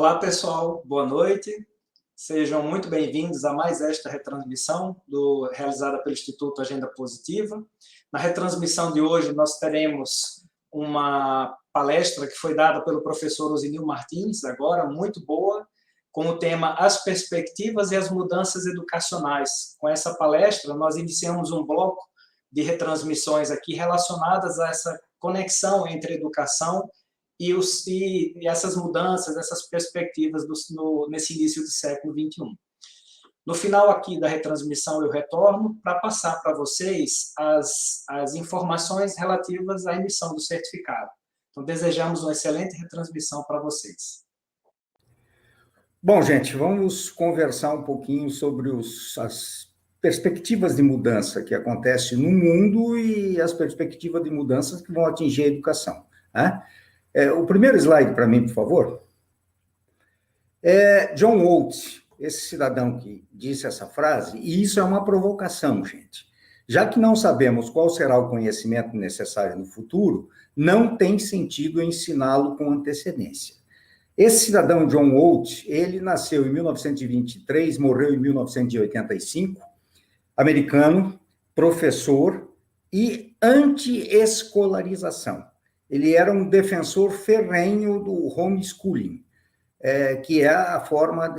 Olá, pessoal, boa noite. Sejam muito bem-vindos a mais esta retransmissão realizada pelo Instituto Agenda Positiva. Na retransmissão de hoje, nós teremos uma palestra que foi dada pelo professor Osinil Martins, agora, muito boa, com o tema As Perspectivas e as Mudanças Educacionais. Com essa palestra, nós iniciamos um bloco de retransmissões aqui relacionadas a essa conexão entre educação e essas mudanças, essas perspectivas nesse início do século XXI. No final aqui da retransmissão, eu retorno para passar para vocês as informações relativas à emissão do certificado. Então, desejamos uma excelente retransmissão para vocês. Bom, gente, vamos conversar um pouquinho sobre as perspectivas de mudança que acontecem no mundo e as perspectivas de mudanças que vão atingir a educação, né? O primeiro slide para mim, por favor. John Oates, esse cidadão que disse essa frase, e isso é uma provocação, gente. Já que não sabemos qual será o conhecimento necessário no futuro, não tem sentido ensiná-lo com antecedência. Esse cidadão John Oates, ele nasceu em 1923, morreu em 1985, americano, professor e anti-escolarização. Ele era um defensor ferrenho do homeschooling, que é a forma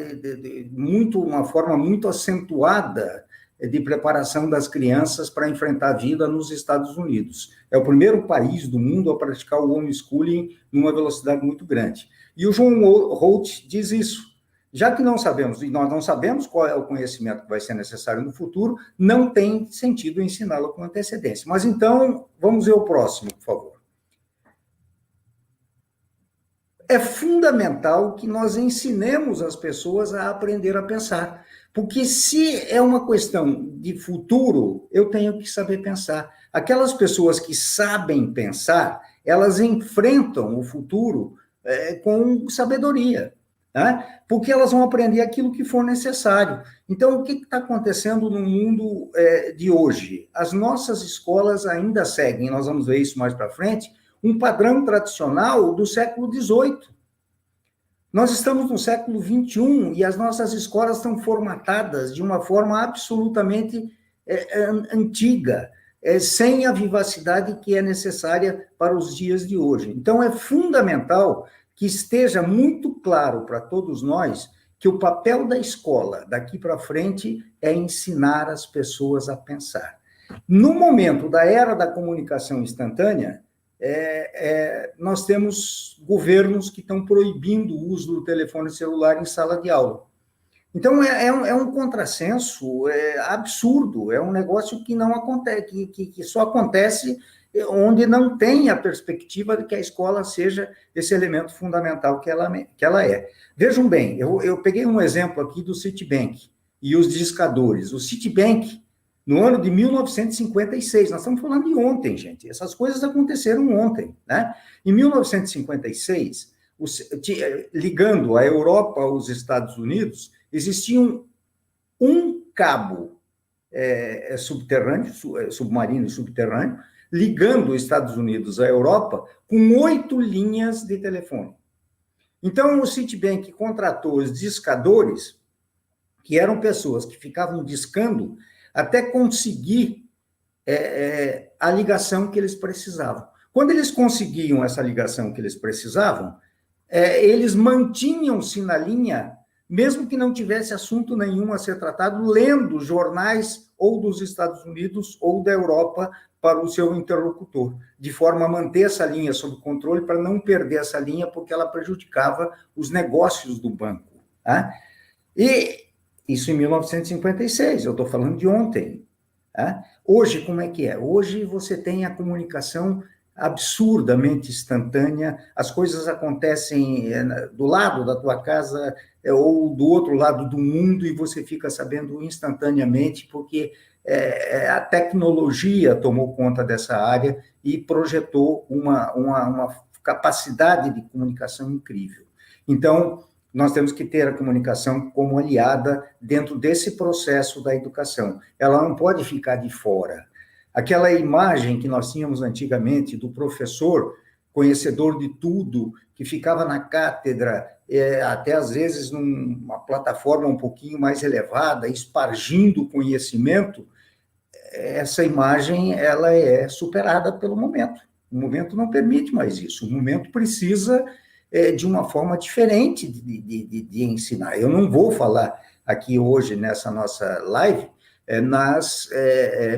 uma forma muito acentuada de preparação das crianças para enfrentar a vida nos Estados Unidos. É o primeiro país do mundo a praticar o homeschooling numa velocidade muito grande. E o John Oates diz isso. Já que não sabemos, e nós não sabemos qual é o conhecimento que vai ser necessário no futuro, não tem sentido ensiná-lo com antecedência. Mas então, vamos ver o próximo, por favor. É fundamental que nós ensinemos as pessoas a aprender a pensar, porque se é uma questão de futuro, eu tenho que saber pensar. Aquelas pessoas que sabem pensar, elas enfrentam o futuro com sabedoria, né? Porque elas vão aprender aquilo que for necessário. Então, o que está acontecendo no mundo de hoje? As nossas escolas ainda seguem, nós vamos ver isso mais para frente, um padrão tradicional do século XVIII. Nós estamos no século XXI e as nossas escolas estão formatadas de uma forma absolutamente antiga, sem a vivacidade que é necessária para os dias de hoje. Então, é fundamental que esteja muito claro para todos nós que o papel da escola daqui para frente é ensinar as pessoas a pensar. No momento da era da comunicação instantânea, nós temos governos que estão proibindo o uso do telefone celular em sala de aula. Então, é um contrassenso absurdo, é um negócio que não acontece, que só acontece onde não tem a perspectiva de que a escola seja esse elemento fundamental que ela é. Vejam bem, eu peguei um exemplo aqui do Citibank e os discadores. O Citibank, no ano de 1956, nós estamos falando de ontem, gente, essas coisas aconteceram ontem, né? Em 1956, ligando a Europa aos Estados Unidos, existia um cabo submarino subterrâneo, ligando os Estados Unidos à Europa, com 8 linhas de telefone. Então, o Citibank contratou os discadores, que eram pessoas que ficavam discando até conseguir a ligação que eles precisavam. Quando eles conseguiam essa ligação que eles precisavam, eles mantinham-se na linha, mesmo que não tivesse assunto nenhum a ser tratado, lendo jornais ou dos Estados Unidos ou da Europa para o seu interlocutor, de forma a manter essa linha sob controle, para não perder essa linha, porque ela prejudicava os negócios do banco, tá? E isso em 1956, eu estou falando de ontem. Tá? Hoje, como é que é? Hoje você tem a comunicação absurdamente instantânea, as coisas acontecem do lado da tua casa ou do outro lado do mundo e você fica sabendo instantaneamente, porque a tecnologia tomou conta dessa área e projetou uma capacidade de comunicação incrível. Então, nós temos que ter a comunicação como aliada dentro desse processo da educação. Ela não pode ficar de fora. Aquela imagem que nós tínhamos antigamente do professor conhecedor de tudo, que ficava na cátedra, até às vezes numa plataforma um pouquinho mais elevada, espargindo conhecimento, essa imagem ela é superada pelo momento. O momento não permite mais isso. O momento precisa de uma forma diferente de ensinar. Eu não vou falar aqui hoje, nessa nossa live, nas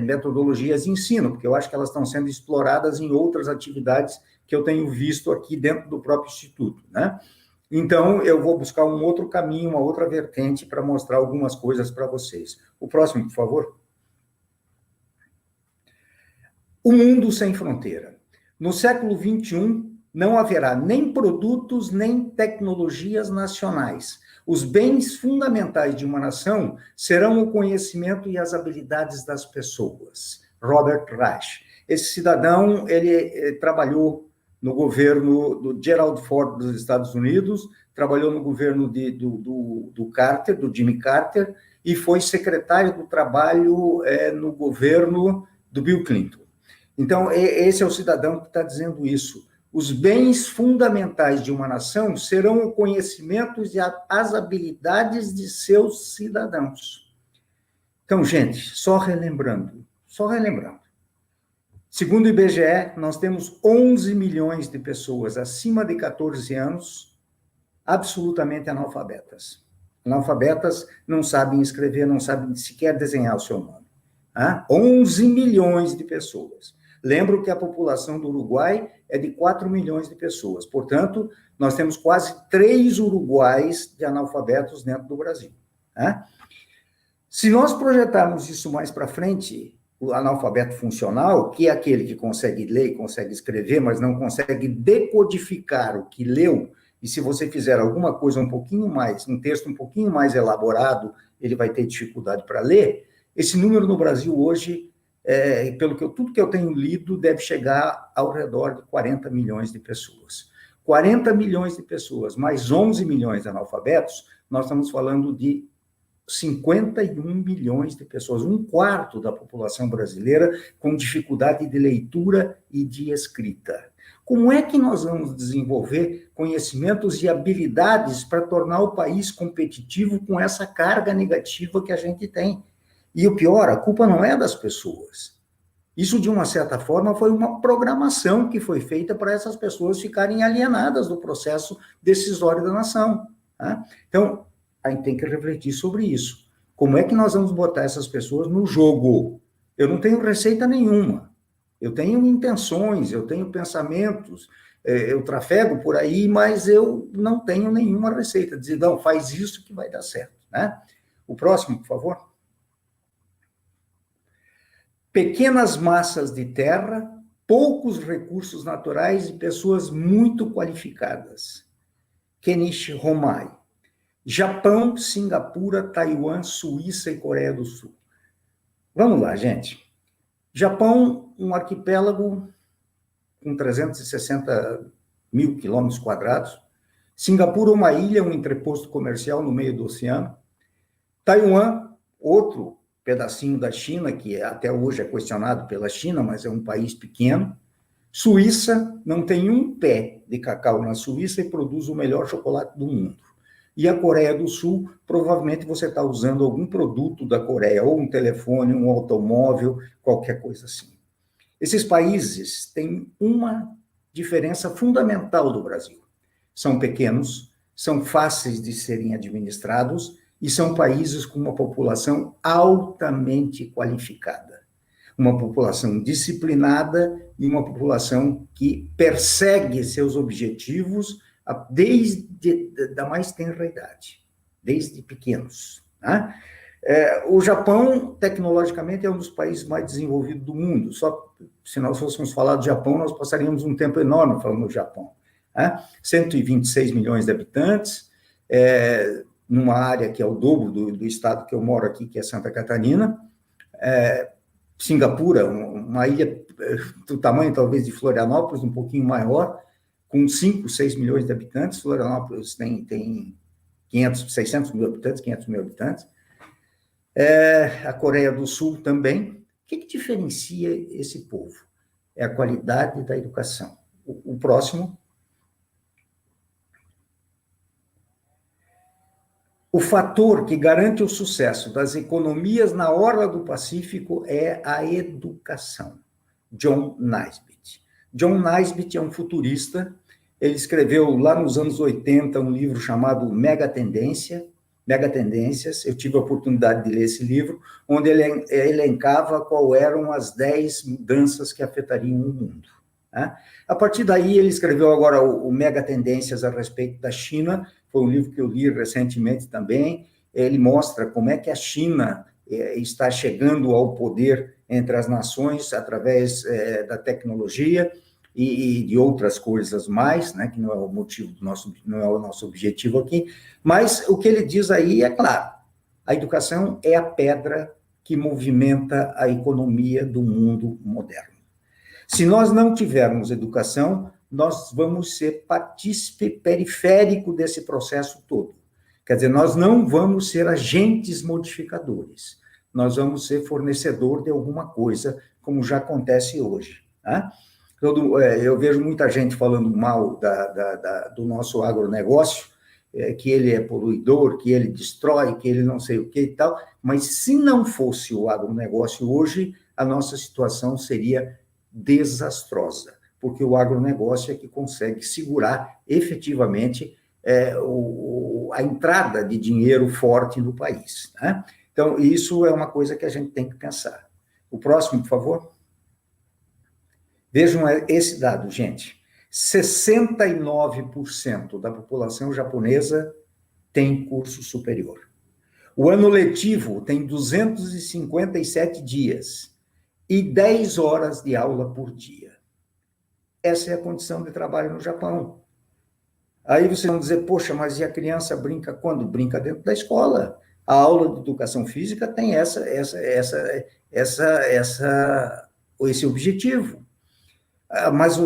metodologias de ensino, porque eu acho que elas estão sendo exploradas em outras atividades que eu tenho visto aqui dentro do próprio Instituto, né? Então, eu vou buscar um outro caminho, uma outra vertente para mostrar algumas coisas para vocês. O próximo, por favor. O mundo sem fronteira. No século XXI, não haverá nem produtos, nem tecnologias nacionais. Os bens fundamentais de uma nação serão o conhecimento e as habilidades das pessoas. Robert Reich. Esse cidadão, ele trabalhou no governo do Gerald Ford dos Estados Unidos, trabalhou no governo do Carter, do Jimmy Carter, e foi secretário do Trabalho no governo do Bill Clinton. Então, esse é o cidadão que está dizendo isso. Os bens fundamentais de uma nação serão o conhecimento e as habilidades de seus cidadãos. Então, gente, só relembrando. Segundo o IBGE, nós temos 11 milhões de pessoas acima de 14 anos absolutamente analfabetas. Analfabetas não sabem escrever, não sabem sequer desenhar o seu nome. 11 milhões de pessoas. Lembro que a população do Uruguai é de 4 milhões de pessoas. Portanto, nós temos quase 3 uruguais de analfabetos dentro do Brasil. Se nós projetarmos isso mais para frente, o analfabeto funcional, que é aquele que consegue ler e consegue escrever, mas não consegue decodificar o que leu, e se você fizer alguma coisa um pouquinho mais, um texto um pouquinho mais elaborado, ele vai ter dificuldade para ler, esse número no Brasil hoje, tudo que eu tenho lido, deve chegar ao redor de 40 milhões de pessoas. 40 milhões de pessoas, mais 11 milhões de analfabetos, nós estamos falando de 51 milhões de pessoas, um quarto da população brasileira com dificuldade de leitura e de escrita. Como é que nós vamos desenvolver conhecimentos e habilidades para tornar o país competitivo com essa carga negativa que a gente tem? E o pior, a culpa não é das pessoas. Isso, de uma certa forma, foi uma programação que foi feita para essas pessoas ficarem alienadas do processo decisório da nação. Então, a gente tem que refletir sobre isso. Como é que nós vamos botar essas pessoas no jogo? Eu não tenho receita nenhuma. Eu tenho intenções, eu tenho pensamentos, eu trafego por aí, mas eu não tenho nenhuma receita. Dizer, não, faz isso que vai dar certo. O próximo, por favor. Pequenas massas de terra, poucos recursos naturais e pessoas muito qualificadas. Kenichi Homai. Japão, Singapura, Taiwan, Suíça e Coreia do Sul. Vamos lá, gente. Japão, um arquipélago com 360 mil quilômetros quadrados. Singapura, uma ilha, um entreposto comercial no meio do oceano. Taiwan, outro pedacinho da China, que até hoje é questionado pela China, mas é um país pequeno. Suíça, não tem um pé de cacau na Suíça e produz o melhor chocolate do mundo. E a Coreia do Sul, provavelmente você está usando algum produto da Coreia, ou um telefone, um automóvel, qualquer coisa assim. Esses países têm uma diferença fundamental do Brasil. São pequenos, são fáceis de serem administrados e são países com uma população altamente qualificada. Uma população disciplinada e uma população que persegue seus objetivos desde a mais tenra idade, desde pequenos. O Japão, tecnologicamente, é um dos países mais desenvolvidos do mundo. Só se nós fôssemos falar do Japão, nós passaríamos um tempo enorme falando do Japão. 126 milhões de habitantes, numa área que é o dobro do estado que eu moro aqui, que é Santa Catarina. Singapura, uma ilha do tamanho, talvez, de Florianópolis, um pouquinho maior, com 5, 6 milhões de habitantes. Florianópolis tem 600 mil habitantes, 500 mil habitantes. A Coreia do Sul também. O que diferencia esse povo? É a qualidade da educação. O próximo. O fator que garante o sucesso das economias na orla do Pacífico é a educação. John Naisbitt. John Naisbitt é um futurista. Ele escreveu lá nos anos 80 um livro chamado Megatendências. Eu tive a oportunidade de ler esse livro, onde ele elencava quais eram as 10 mudanças que afetariam o mundo. Né? A partir daí, ele escreveu agora o Megatendências a respeito da China. Foi um livro que eu li recentemente também. Ele mostra como é que a China está chegando ao poder entre as nações através da tecnologia e de outras coisas mais, né, que não é o motivo do não é o nosso objetivo aqui, mas o que ele diz aí é claro: a educação é a pedra que movimenta a economia do mundo moderno. Se nós não tivermos educação, nós vamos ser partícipe periférico desse processo todo. Quer dizer, nós não vamos ser agentes modificadores, nós vamos ser fornecedor de alguma coisa, como já acontece hoje. Tá? Eu vejo muita gente falando mal do nosso agronegócio, que ele é poluidor, que ele destrói, que ele não sei o que e tal, mas se não fosse o agronegócio hoje, a nossa situação seria desastrosa, porque o agronegócio é que consegue segurar efetivamente a entrada de dinheiro forte no país. Né? Então, isso é uma coisa que a gente tem que pensar. O próximo, por favor. Vejam esse dado, gente. 69% da população japonesa tem curso superior. O ano letivo tem 257 dias e 10 horas de aula por dia. Essa é a condição de trabalho no Japão. Aí vocês vão dizer, poxa, mas e a criança brinca quando? Brinca dentro da escola. A aula de educação física tem esse objetivo. Mas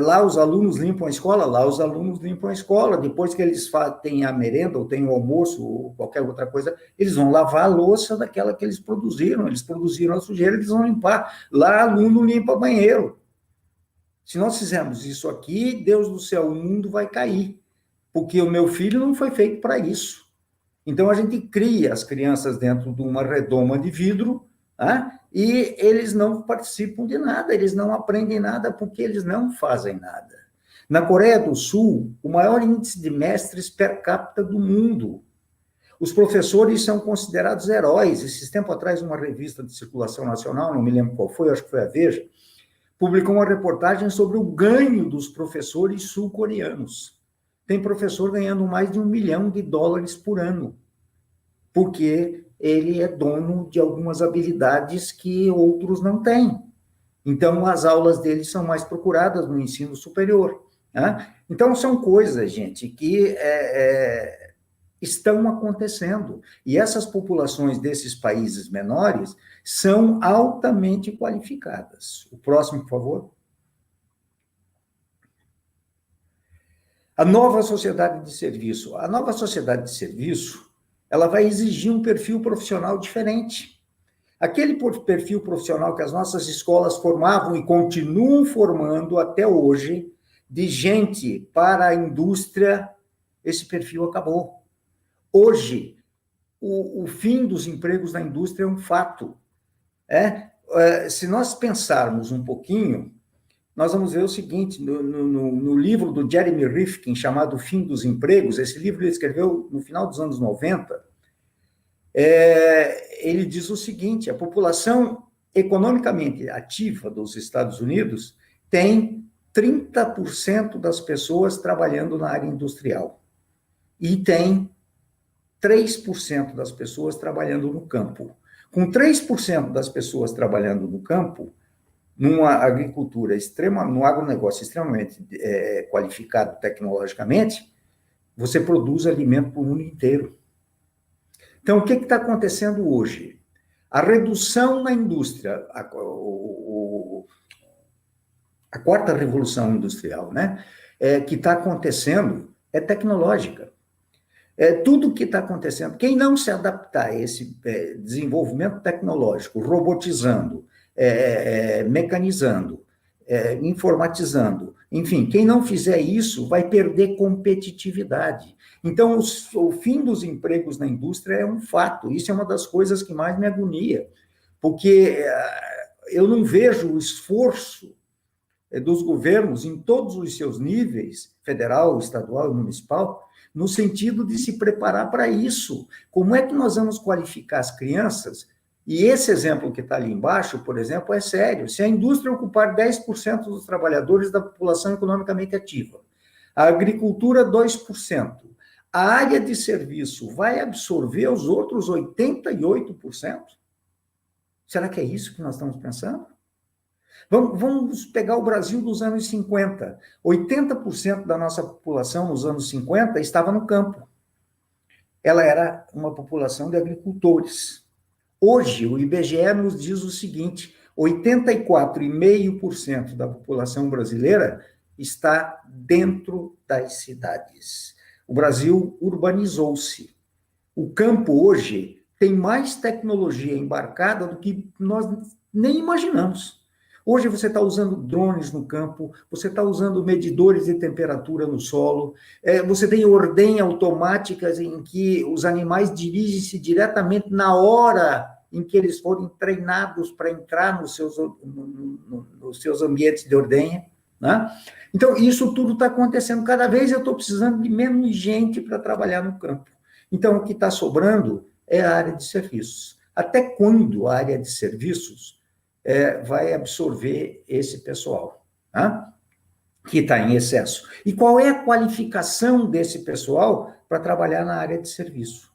lá os alunos limpam a escola? Lá os alunos limpam a escola. Depois que eles têm a merenda, ou têm o almoço, ou qualquer outra coisa, eles vão lavar a louça daquela que eles produziram a sujeira, eles vão limpar. Lá aluno limpa banheiro. Se nós fizermos isso aqui, Deus do céu, o mundo vai cair, porque o meu filho não foi feito para isso. Então, a gente cria as crianças dentro de uma redoma de vidro, tá? E eles não participam de nada, eles não aprendem nada, porque eles não fazem nada. Na Coreia do Sul, o maior índice de mestres per capita do mundo. Os professores são considerados heróis. Esses tempos atrás, uma revista de circulação nacional, não me lembro qual foi, acho que foi a Veja, publicou uma reportagem sobre o ganho dos professores sul-coreanos. Tem professor ganhando mais de $1 milhão por ano, porque ele é dono de algumas habilidades que outros não têm. Então, as aulas dele são mais procuradas no ensino superior. Né? Então, são coisas, gente, que estão acontecendo. E essas populações desses países menores são altamente qualificadas. O próximo, por favor. A nova sociedade de serviço. A nova sociedade de serviço, ela vai exigir um perfil profissional diferente. Aquele perfil profissional que as nossas escolas formavam e continuam formando até hoje, de gente para a indústria, esse perfil acabou. Hoje, o fim dos empregos na indústria é um fato. Se nós pensarmos um pouquinho, nós vamos ver o seguinte, no livro do Jeremy Rifkin, chamado O Fim dos Empregos, esse livro ele escreveu no final dos anos 90, ele diz o seguinte: a população economicamente ativa dos Estados Unidos tem 30% das pessoas trabalhando na área industrial e tem 3% das pessoas trabalhando no campo. Com 3% das pessoas trabalhando no campo, numa agricultura num agronegócio extremamente qualificado tecnologicamente, você produz alimento para o mundo inteiro. Então, o que está acontecendo hoje? A redução na indústria, a quarta revolução industrial, né, que está acontecendo é tecnológica. Tudo que está acontecendo, quem não se adaptar a esse desenvolvimento tecnológico, robotizando, mecanizando, informatizando. Enfim, quem não fizer isso vai perder competitividade. Então, o fim dos empregos na indústria é um fato. Isso é uma das coisas que mais me agonia, porque eu não vejo o esforço dos governos em todos os seus níveis, federal, estadual e municipal, no sentido de se preparar para isso. Como é que nós vamos qualificar as crianças? E esse exemplo que está ali embaixo, por exemplo, é sério. Se a indústria ocupar 10% dos trabalhadores da população economicamente ativa, a agricultura 2%, a área de serviço vai absorver os outros 88%? Será que é isso que nós estamos pensando? Vamos pegar o Brasil dos anos 50. 80% da nossa população nos anos 50 estava no campo. Ela era uma população de agricultores. Hoje, o IBGE nos diz o seguinte: 84,5% da população brasileira está dentro das cidades. O Brasil urbanizou-se. O campo hoje tem mais tecnologia embarcada do que nós nem imaginamos. Hoje você está usando drones no campo, você está usando medidores de temperatura no solo, você tem ordenha automáticas em que os animais dirigem-se diretamente na hora em que eles forem treinados para entrar nos seus ambientes de ordenha. Né? Então, isso tudo está acontecendo. Cada vez eu estou precisando de menos gente para trabalhar no campo. Então, o que está sobrando é a área de serviços. Até quando a área de serviços vai absorver esse pessoal, né? Que está em excesso? E qual é a qualificação desse pessoal para trabalhar na área de serviço?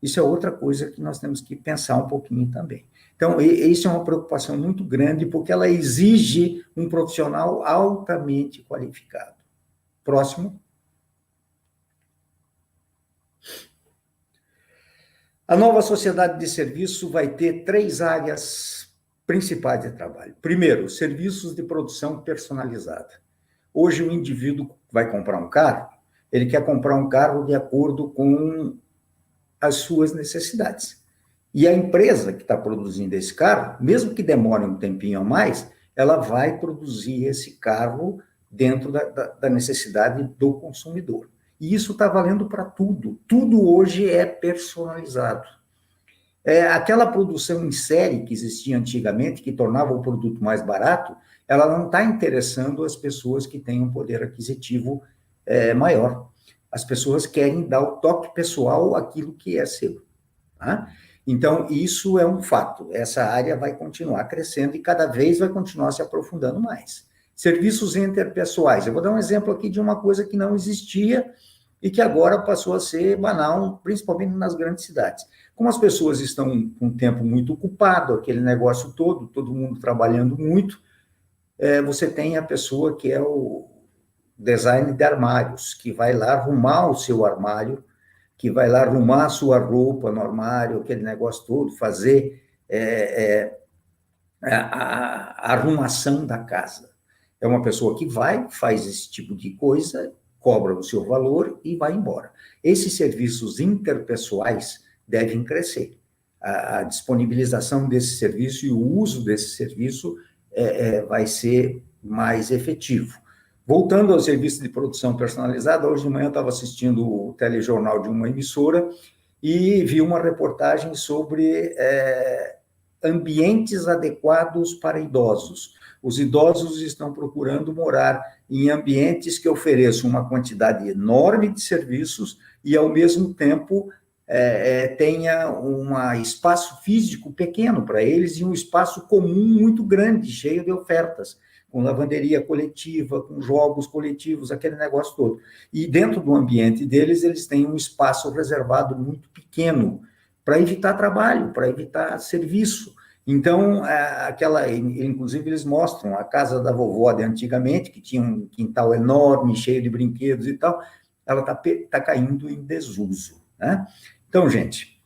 Isso é outra coisa que nós temos que pensar um pouquinho também. Então, isso é uma preocupação muito grande, porque ela exige um profissional altamente qualificado. Próximo. A nova sociedade de serviço vai ter 3 áreas principais de trabalho. Primeiro, serviços de produção personalizada. Hoje, o indivíduo vai comprar um carro, ele quer comprar um carro de acordo com as suas necessidades. E a empresa que está produzindo esse carro, mesmo que demore um tempinho a mais, ela vai produzir esse carro dentro da necessidade do consumidor. E isso está valendo para tudo. Tudo hoje é personalizado. Aquela produção em série que existia antigamente, que tornava o produto mais barato, ela não está interessando as pessoas que têm um poder aquisitivo maior. As pessoas querem dar o toque pessoal àquilo que é seu. Tá? Então, isso é um fato. Essa área vai continuar crescendo e cada vez vai continuar se aprofundando mais. Serviços interpessoais. Eu vou dar um exemplo aqui de uma coisa que não existia e que agora passou a ser banal, principalmente nas grandes cidades. Como as pessoas estão com um tempo muito ocupado, aquele negócio todo mundo trabalhando muito, você tem a pessoa que é o design de armários, que vai lá arrumar o seu armário, que vai lá arrumar a sua roupa no armário, aquele negócio todo, fazer a arrumação da casa. É uma pessoa que faz esse tipo de coisa, cobra o seu valor e vai embora. Esses serviços interpessoais devem crescer. A disponibilização desse serviço e o uso desse serviço vai ser mais efetivo. Voltando ao serviço de produção personalizada, hoje de manhã eu estava assistindo o telejornal de uma emissora e vi uma reportagem sobre ambientes adequados para idosos. Os idosos estão procurando morar em ambientes que ofereçam uma quantidade enorme de serviços e, ao mesmo tempo, tenha um espaço físico pequeno para eles e um espaço comum muito grande, cheio de ofertas, com lavanderia coletiva, com jogos coletivos, aquele negócio todo. E dentro do ambiente deles, eles têm um espaço reservado muito pequeno para evitar trabalho, para evitar serviço. Então, inclusive, eles mostram a casa da vovó de antigamente, que tinha um quintal enorme, cheio de brinquedos e tal, ela está caindo em desuso, né? Então, gente,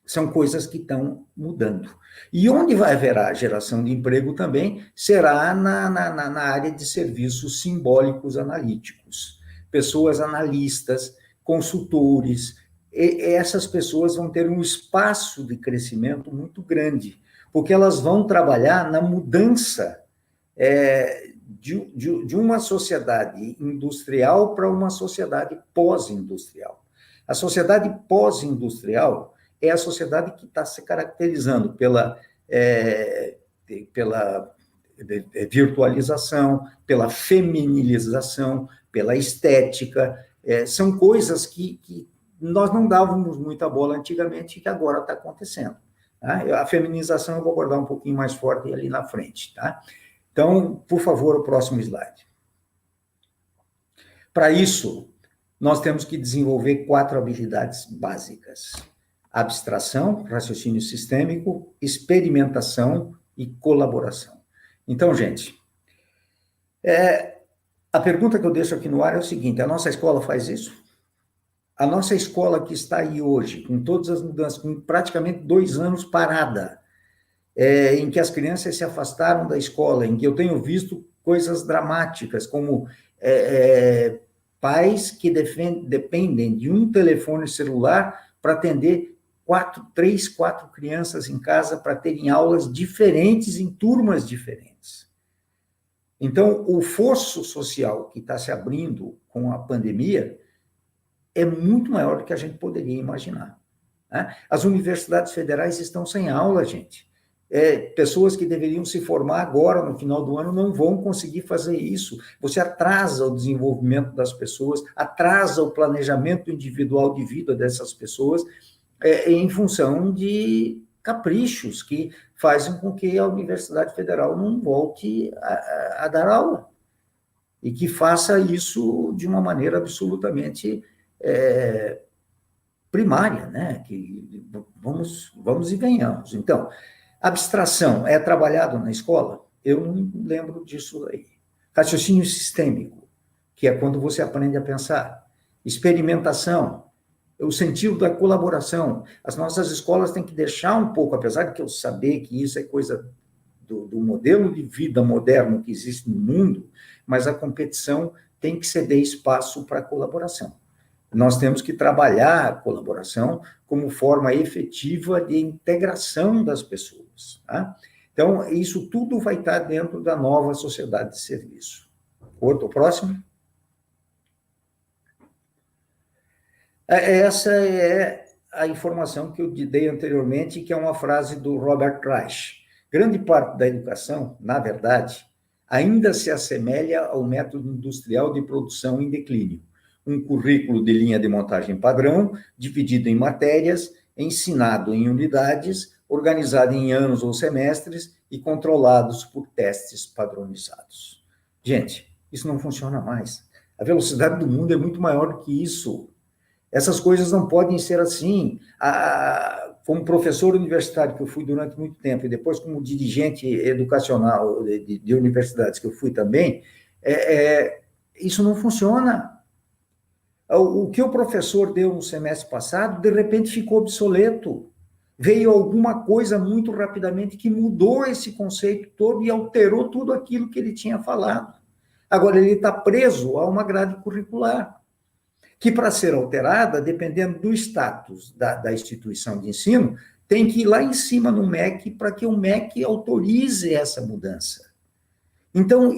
são coisas que estão mudando. E onde vai haver a geração de emprego também será na área de serviços simbólicos analíticos. Pessoas analistas, consultores, essas pessoas vão ter um espaço de crescimento muito grande, porque elas vão trabalhar na mudança de uma sociedade industrial para uma sociedade pós-industrial. A sociedade pós-industrial é a sociedade que está se caracterizando pela virtualização, pela feminilização, pela estética. São coisas que nós não dávamos muita bola antigamente e que agora está acontecendo. Tá? A feminização eu vou abordar um pouquinho mais forte ali na frente. Tá? Então, por favor, o próximo slide. Para isso, nós temos que desenvolver 4 habilidades básicas: abstração, raciocínio sistêmico, experimentação e colaboração. Então, gente, a pergunta que eu deixo aqui no ar é o seguinte: a nossa escola faz isso? A nossa escola que está aí hoje, com todas as mudanças, com praticamente 2 anos parada, em que as crianças se afastaram da escola, em que eu tenho visto coisas dramáticas, como pais que dependem de um telefone celular para atender 3, 4 crianças em casa para terem aulas diferentes em turmas diferentes. Então, o fosso social que está se abrindo com a pandemia é muito maior do que a gente poderia imaginar. Né? As universidades federais estão sem aula, gente. Pessoas que deveriam se formar agora, no final do ano, não vão conseguir fazer isso. Você atrasa o desenvolvimento das pessoas, atrasa o planejamento individual de vida dessas pessoas, em função de caprichos que fazem com que a Universidade Federal não volte a dar aula. E que faça isso de uma maneira absolutamente primária, né? Que vamos e venhamos. Então, abstração é trabalhado na escola? Eu não lembro disso aí. Raciocínio sistêmico, que é quando você aprende a pensar. Experimentação, o sentido da colaboração. As nossas escolas têm que deixar um pouco, apesar de que eu saber que isso é coisa do modelo de vida moderno que existe no mundo, mas a competição tem que ceder espaço para a colaboração. Nós temos que trabalhar a colaboração como forma efetiva de integração das pessoas. Tá? Então, isso tudo vai estar dentro da nova sociedade de serviço. O próximo. Essa é a informação que eu dei anteriormente, que é uma frase do Robert Reich. Grande parte da educação, na verdade, ainda se assemelha ao método industrial de produção em declínio. Um currículo de linha de montagem padrão, dividido em matérias, ensinado em unidades, organizado em anos ou semestres e controlados por testes padronizados. Gente, isso não funciona mais. A velocidade do mundo é muito maior do que isso. Essas coisas não podem ser assim. Como professor universitário, que eu fui durante muito tempo, e depois como dirigente educacional de universidades, que eu fui também, isso não funciona. O que o professor deu no semestre passado, de repente ficou obsoleto. Veio alguma coisa muito rapidamente que mudou esse conceito todo e alterou tudo aquilo que ele tinha falado. Agora, ele está preso a uma grade curricular, que, para ser alterada, dependendo do status da instituição de ensino, tem que ir lá em cima no MEC para que o MEC autorize essa mudança. Então,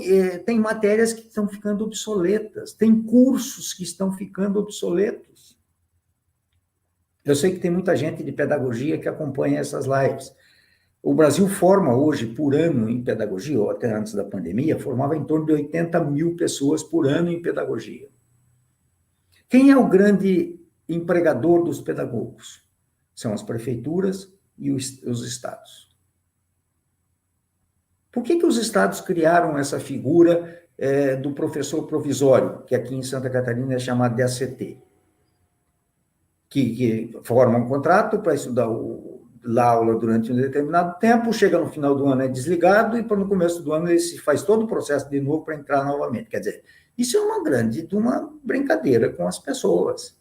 tem matérias que estão ficando obsoletas, tem cursos que estão ficando obsoletos. Eu sei que tem muita gente de pedagogia que acompanha essas lives. O Brasil forma hoje, por ano, em pedagogia, ou até antes da pandemia, formava em torno de 80 mil pessoas por ano em pedagogia. Quem é o grande empregador dos pedagogos? São as prefeituras e os estados. Por que os estados criaram essa figura do professor provisório, que aqui em Santa Catarina é chamado de ACT? Que forma um contrato para estudar a aula durante um determinado tempo, chega no final do ano é desligado e no começo do ano ele se faz todo o processo de novo para entrar novamente. Quer dizer, isso é uma brincadeira com as pessoas.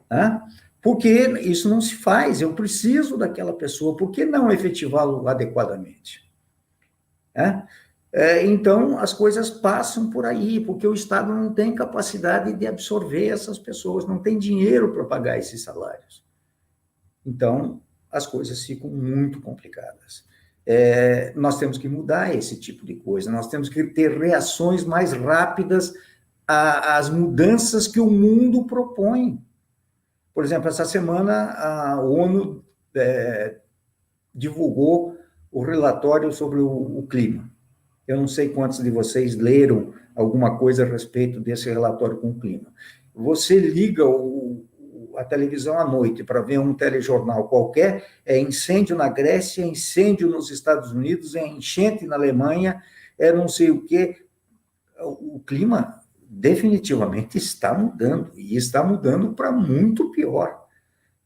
Tá? Porque isso não se faz, eu preciso daquela pessoa, por que não efetivá-lo adequadamente? Então, as coisas passam por aí, porque o Estado não tem capacidade de absorver essas pessoas, não tem dinheiro para pagar esses salários. Então, as coisas ficam muito complicadas. Nós temos que mudar esse tipo de coisa, nós temos que ter reações mais rápidas às mudanças que o mundo propõe. Por exemplo, essa semana a ONU divulgou o relatório sobre o clima. Eu não sei quantos de vocês leram alguma coisa a respeito desse relatório com o clima. Você liga a televisão à noite para ver um telejornal qualquer, é incêndio na Grécia, incêndio nos Estados Unidos, é enchente na Alemanha, é não sei o quê. O clima definitivamente está mudando, e está mudando para muito pior.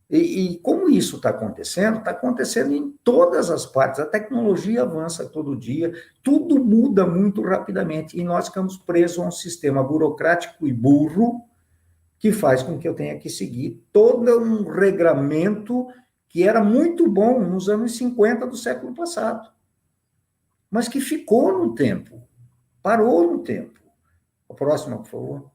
E como isso está acontecendo em todas as partes. A tecnologia avança todo dia, tudo muda muito rapidamente, e nós ficamos presos a um sistema burocrático e burro que faz com que eu tenha que seguir todo um regramento que era muito bom nos anos 50 do século passado, mas que ficou no tempo, parou no tempo. A próxima, por favor.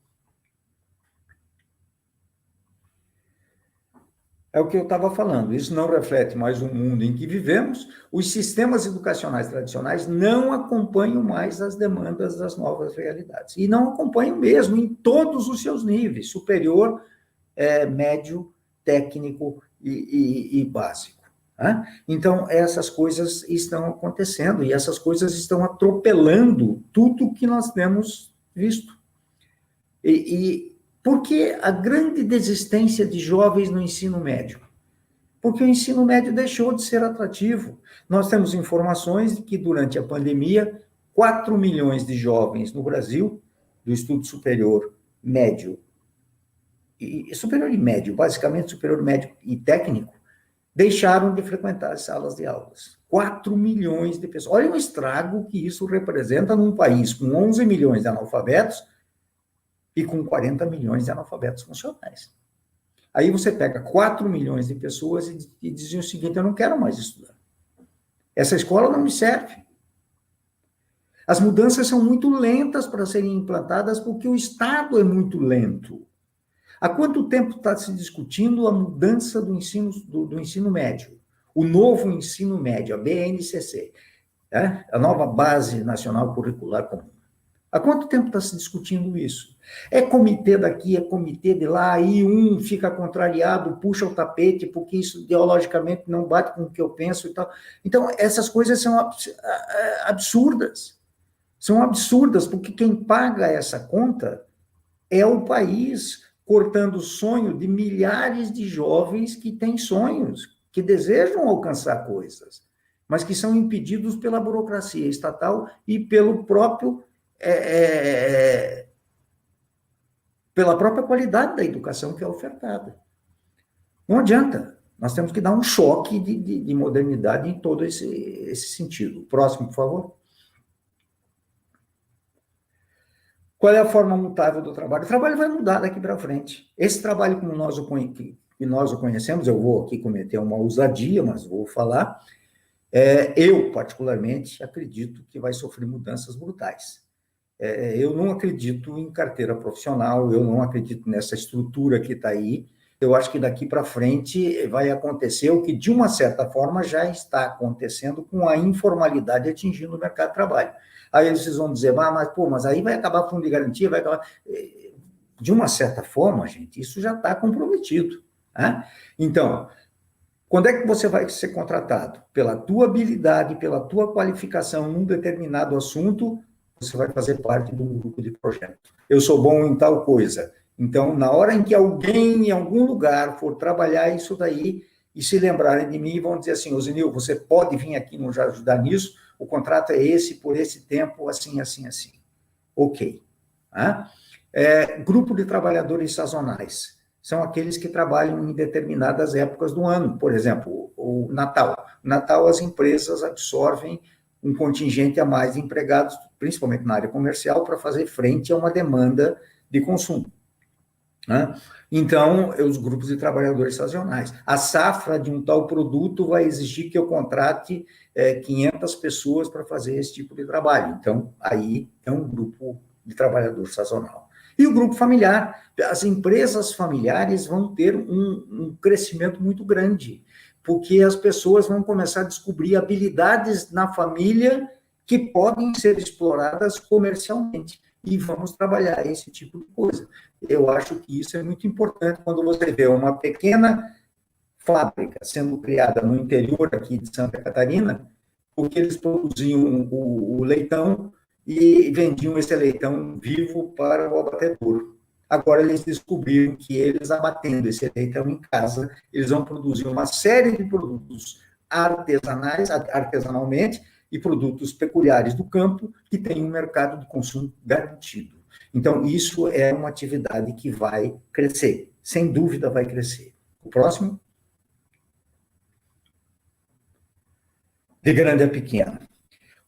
É o que eu estava falando, isso não reflete mais o mundo em que vivemos, os sistemas educacionais tradicionais não acompanham mais as demandas das novas realidades, e não acompanham mesmo em todos os seus níveis, superior, médio, técnico e básico. Né? Então, essas coisas estão acontecendo, e essas coisas estão atropelando tudo que nós temos visto. Por que a grande desistência de jovens no ensino médio? Porque o ensino médio deixou de ser atrativo. Nós temos informações de que, durante a pandemia, 4 milhões de jovens no Brasil, do estudo superior médio, superior e médio, basicamente superior médio e técnico, deixaram de frequentar as salas de aulas. 4 milhões de pessoas. Olha o estrago que isso representa num país com 11 milhões de analfabetos, e com 40 milhões de analfabetos funcionais. Aí você pega 4 milhões de pessoas e dizem o seguinte: eu não quero mais estudar. Essa escola não me serve. As mudanças são muito lentas para serem implantadas porque o Estado é muito lento. Há quanto tempo está se discutindo a mudança do ensino médio? O novo ensino médio, a BNCC, a nova Base Nacional Curricular Comum. Há quanto tempo está se discutindo isso? É comitê daqui, é comitê de lá, aí um fica contrariado, puxa o tapete, porque isso ideologicamente não bate com o que eu penso e tal. Então, essas coisas são absurdas. São absurdas, porque quem paga essa conta é o país, cortando o sonho de milhares de jovens que têm sonhos, que desejam alcançar coisas, mas que são impedidos pela burocracia estatal e pelo próprio pela própria qualidade da educação que é ofertada. Não adianta, nós temos que dar um choque de modernidade em todo esse sentido. Próximo, por favor. Qual é a forma mutável do trabalho? O trabalho vai mudar daqui para frente. Esse trabalho, como nós o conhecemos, eu vou aqui cometer uma ousadia, mas vou falar, eu, particularmente, acredito que vai sofrer mudanças brutais. Eu não acredito em carteira profissional, eu não acredito nessa estrutura que está aí. Eu acho que daqui para frente vai acontecer o que, de uma certa forma, já está acontecendo com a informalidade atingindo o mercado de trabalho. Aí vocês vão dizer, mas aí vai acabar o fundo de garantia, vai acabar... De uma certa forma, gente, isso já está comprometido. Né? Então, quando é que você vai ser contratado? Pela tua habilidade, pela tua qualificação num determinado assunto, você vai fazer parte de um grupo de projeto. Eu sou bom em tal coisa. Então, na hora em que alguém, em algum lugar, for trabalhar isso daí, e se lembrarem de mim, vão dizer assim, Zenil, você pode vir aqui nos ajudar nisso, o contrato é esse, por esse tempo, assim, assim, assim. Ok. Grupo de trabalhadores sazonais. São aqueles que trabalham em determinadas épocas do ano. Por exemplo, o Natal. No Natal, as empresas absorvem um contingente a mais de empregados, principalmente na área comercial, para fazer frente a uma demanda de consumo. Né? Então, os grupos de trabalhadores sazonais. A safra de um tal produto vai exigir que eu contrate 500 pessoas para fazer esse tipo de trabalho. Então, aí é um grupo de trabalhador sazonal. E o grupo familiar. As empresas familiares vão ter um crescimento muito grande, porque as pessoas vão começar a descobrir habilidades na família que podem ser exploradas comercialmente. E vamos trabalhar esse tipo de coisa. Eu acho que isso é muito importante quando você vê uma pequena fábrica sendo criada no interior aqui de Santa Catarina, porque eles produziam o leitão e vendiam esse leitão vivo para o abatedouro. Agora eles descobriram que eles, abatendo esse leitão em casa, eles vão produzir uma série de produtos artesanais, artesanalmente, e produtos peculiares do campo que tem um mercado de consumo garantido. Então, isso é uma atividade que vai crescer, sem dúvida vai crescer. O próximo? De grande a pequeno.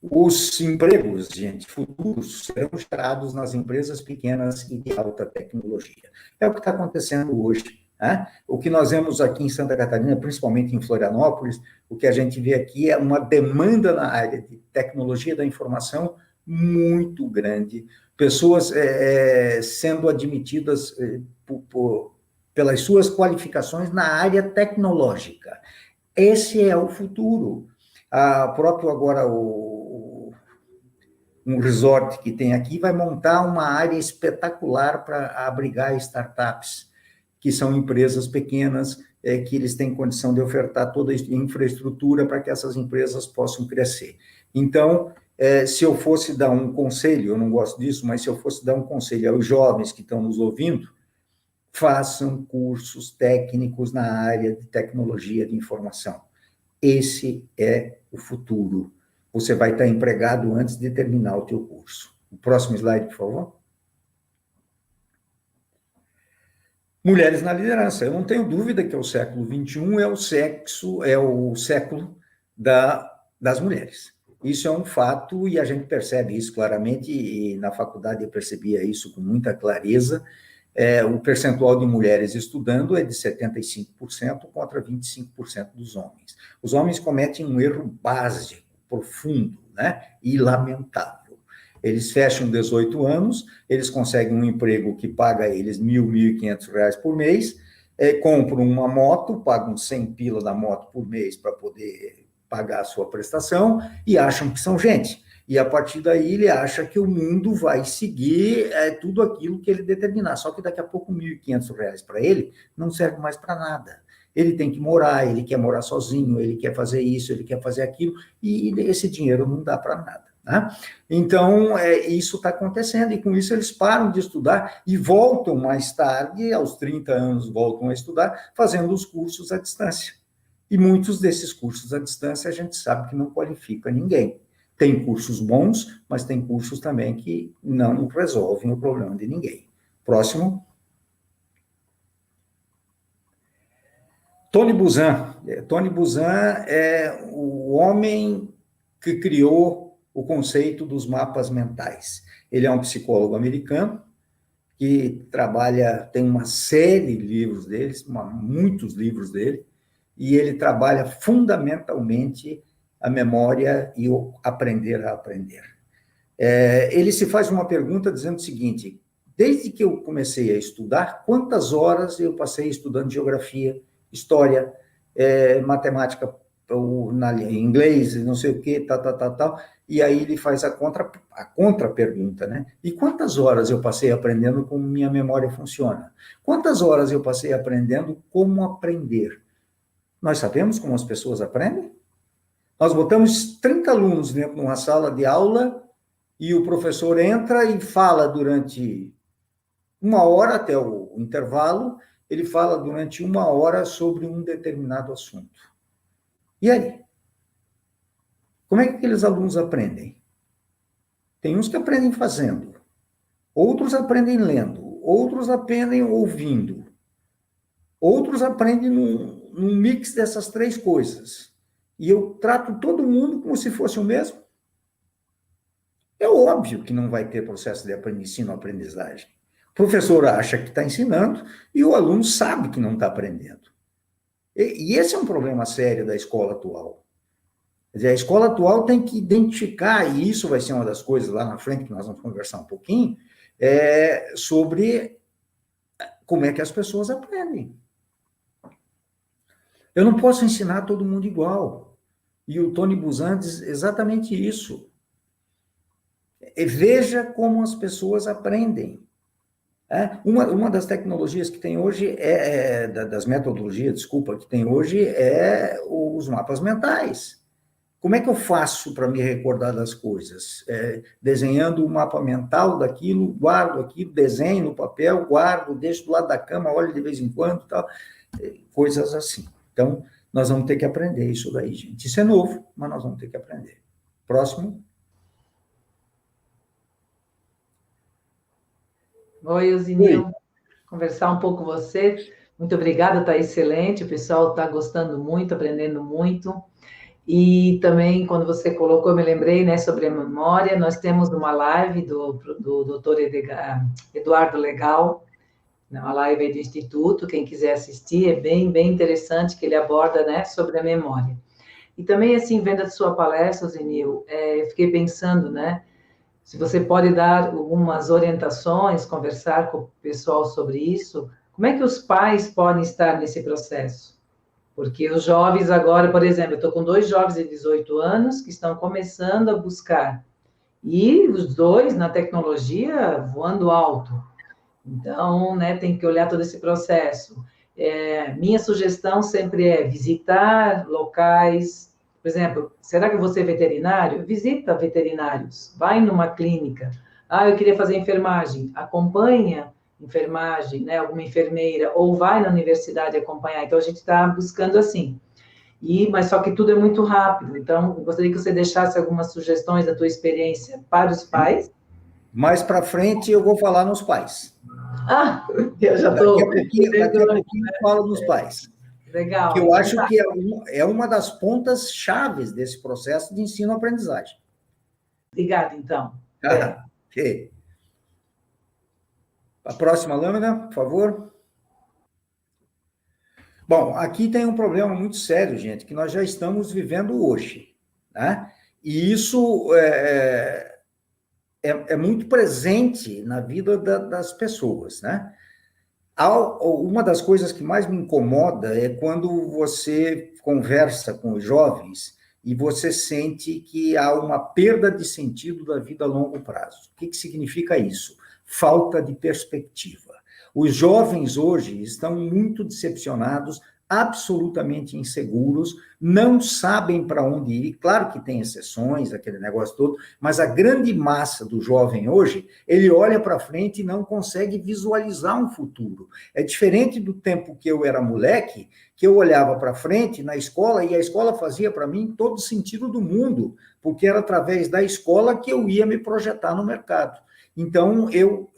Os empregos, gente, futuros, serão gerados nas empresas pequenas e de alta tecnologia. É o que está acontecendo hoje. Né? O que nós vemos aqui em Santa Catarina, principalmente em Florianópolis, o que a gente vê aqui é uma demanda na área de tecnologia da informação muito grande. Pessoas sendo admitidas pelas suas qualificações na área tecnológica. Esse é o futuro. Próprio agora um resort que tem aqui vai montar uma área espetacular para abrigar startups, que são empresas pequenas, que eles têm condição de ofertar toda a infraestrutura para que essas empresas possam crescer. Então, se eu fosse dar um conselho, eu não gosto disso, mas se eu fosse dar um conselho aos jovens que estão nos ouvindo, façam cursos técnicos na área de tecnologia de informação. Esse é o futuro. Você vai estar empregado antes de terminar o teu curso. O próximo slide, por favor. Mulheres na liderança. Eu não tenho dúvida que o século XXI é o século das mulheres. Isso é um fato e a gente percebe isso claramente, e na faculdade eu percebia isso com muita clareza. O percentual de mulheres estudando é de 75% contra 25% dos homens. Os homens cometem um erro básico, profundo, né? E lamentável. Eles fecham 18 anos, eles conseguem um emprego que paga a eles R$1.000, R$1.500 por mês, compram uma moto, pagam 100 pila da moto por mês para poder pagar a sua prestação e acham que são gente. E a partir daí ele acha que o mundo vai seguir tudo aquilo que ele determinar. Só que daqui a pouco R$1.500 para ele não serve mais para nada. Ele tem que morar, ele quer morar sozinho, ele quer fazer isso, ele quer fazer aquilo, e esse dinheiro não dá para nada. Né? Então, isso está acontecendo, e com isso eles param de estudar e voltam mais tarde, aos 30 anos, voltam a estudar, fazendo os cursos à distância. E muitos desses cursos à distância a gente sabe que não qualifica ninguém. Tem cursos bons, mas tem cursos também que não resolvem o problema de ninguém. Próximo. Tony Buzan. Tony Buzan é o homem que criou o conceito dos mapas mentais. Ele é um psicólogo americano que tem uma série de livros deles, muitos livros dele, e ele trabalha fundamentalmente a memória e o aprender a aprender. Ele se faz uma pergunta dizendo o seguinte: desde que eu comecei a estudar, quantas horas eu passei estudando geografia, história, matemática, inglês, não sei o quê, tal. E aí ele faz a contra-pergunta, né? E quantas horas eu passei aprendendo como minha memória funciona? Quantas horas eu passei aprendendo como aprender? Nós sabemos como as pessoas aprendem? Nós botamos 30 alunos dentro de uma sala de aula e o professor entra e fala durante 1 hora, até o intervalo, ele fala durante 1 hora sobre um determinado assunto. E aí? Como é que aqueles alunos aprendem? Tem uns que aprendem fazendo, outros aprendem lendo, outros aprendem ouvindo, outros aprendem num mix dessas três coisas. E eu trato todo mundo como se fosse o mesmo. É óbvio que não vai ter processo de ensino-aprendizagem. O professor acha que está ensinando e o aluno sabe que não está aprendendo. E esse é um problema sério da escola atual. Quer dizer, a escola atual tem que identificar, e isso vai ser uma das coisas lá na frente que nós vamos conversar um pouquinho, sobre como é que as pessoas aprendem. Eu não posso ensinar todo mundo igual. E o Tony Buzan diz exatamente isso. Veja como as pessoas aprendem. Uma das tecnologias que tem hoje, das metodologias, desculpa, que tem hoje, é os mapas mentais. Como é que eu faço para me recordar das coisas? Desenhando o mapa mental daquilo, guardo aquilo, desenho no papel, guardo, deixo do lado da cama, olho de vez em quando, tal, coisas assim. Então, nós vamos ter que aprender isso daí, gente. Isso é novo, mas nós vamos ter que aprender. Próximo. Oi, Osinil. Conversar um pouco com você. Muito obrigada, está excelente. O pessoal está gostando muito, aprendendo muito. E também, quando você colocou, eu me lembrei, né, sobre a memória. Nós temos uma live do doutor Eduardo Legal, uma live aí do Instituto. Quem quiser assistir, é bem, bem interessante que ele aborda, né, sobre a memória. E também, assim, vendo a sua palestra, Zenil, eu fiquei pensando, né, se você pode dar algumas orientações, conversar com o pessoal sobre isso, como é que os pais podem estar nesse processo? Porque os jovens agora, por exemplo, eu estou com 2 jovens de 18 anos que estão começando a buscar. E os 2 na tecnologia voando alto. Então, né, tem que olhar todo esse processo. Minha sugestão sempre é visitar locais. Por exemplo, será que eu vou ser veterinário? Visita veterinários, vai numa clínica. Eu queria fazer enfermagem. Acompanha enfermagem, né, alguma enfermeira, ou vai na universidade acompanhar. Então, a gente está buscando assim. Mas só que tudo é muito rápido. Então, eu gostaria que você deixasse algumas sugestões da tua experiência para os pais. Mais para frente, eu vou falar nos pais. Eu já estou... Daqui a pouquinho eu falo nos pais. Legal. Que eu acho que é uma das pontas chaves desse processo de ensino-aprendizagem. Obrigada, então. Ok. A próxima lâmina, por favor. Bom, aqui tem um problema muito sério, gente, que nós já estamos vivendo hoje, né? E isso é muito presente na vida das pessoas, né? Uma das coisas que mais me incomoda é quando você conversa com os jovens e você sente que há uma perda de sentido da vida a longo prazo. O que significa isso? Falta de perspectiva. Os jovens hoje estão muito decepcionados, absolutamente inseguros, não sabem para onde ir. Claro que tem exceções, aquele negócio todo, mas a grande massa do jovem hoje, ele olha para frente e não consegue visualizar um futuro. É diferente do tempo que eu era moleque, que eu olhava para frente na escola e a escola fazia para mim todo sentido do mundo, porque era através da escola que eu ia me projetar no mercado. Então, eu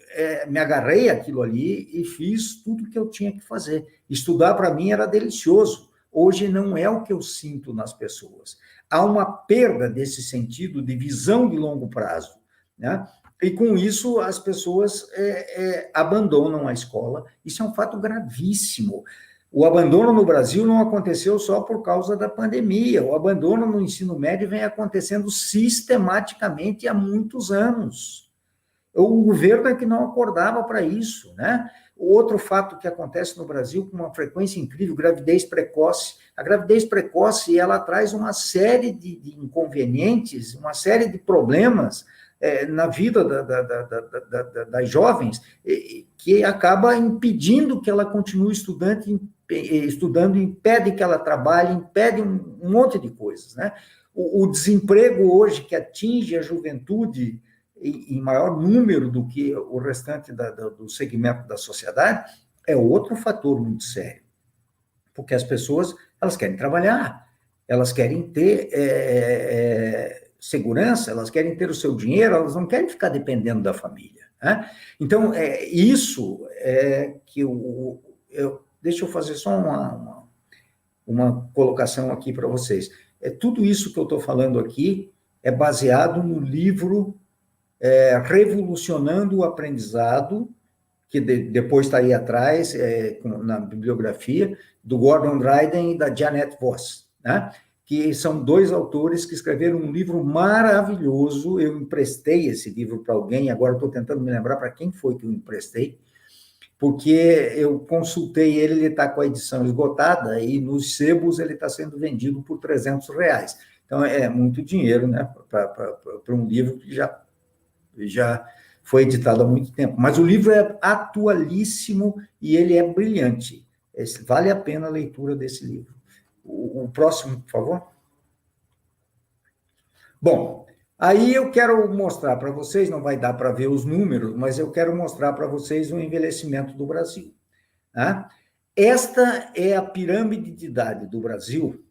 me agarrei àquilo ali e fiz tudo o que eu tinha que fazer. Estudar, para mim, era delicioso. Hoje não é o que eu sinto nas pessoas. Há uma perda desse sentido de visão de longo prazo, né? E, com isso, as pessoas abandonam a escola. Isso é um fato gravíssimo. O abandono no Brasil não aconteceu só por causa da pandemia. O abandono no ensino médio vem acontecendo sistematicamente há muitos anos. O governo é que não acordava para isso, né? O outro fato que acontece no Brasil com uma frequência incrível, gravidez precoce. A gravidez precoce, ela traz uma série de inconvenientes, uma série de problemas na vida das jovens, que acaba impedindo que ela continue estudando, impede que ela trabalhe, impede um monte de coisas, né? O desemprego hoje que atinge a juventude em maior número do que o restante do segmento da sociedade, é outro fator muito sério. Porque as pessoas, elas querem trabalhar, elas querem ter segurança, elas querem ter o seu dinheiro, elas não querem ficar dependendo da família, né? Então, isso que deixa eu fazer só uma colocação aqui para vocês. Tudo isso que eu estou falando aqui é baseado no livro Revolucionando o Aprendizado, que depois está aí atrás, na bibliografia, do Gordon Dryden e da Janet Voss, né? Que são 2 autores que escreveram um livro maravilhoso. Eu emprestei esse livro para alguém, agora estou tentando me lembrar para quem foi que eu emprestei, porque eu consultei ele está com a edição esgotada e nos sebos ele está sendo vendido por R$300. Então, é muito dinheiro, né, para um livro que já foi editado há muito tempo. Mas o livro é atualíssimo e ele é brilhante. Vale a pena a leitura desse livro. O próximo, por favor. Bom, aí eu quero mostrar para vocês, não vai dar para ver os números, mas eu quero mostrar para vocês o envelhecimento do Brasil. Tá? Esta é a pirâmide de idade do Brasil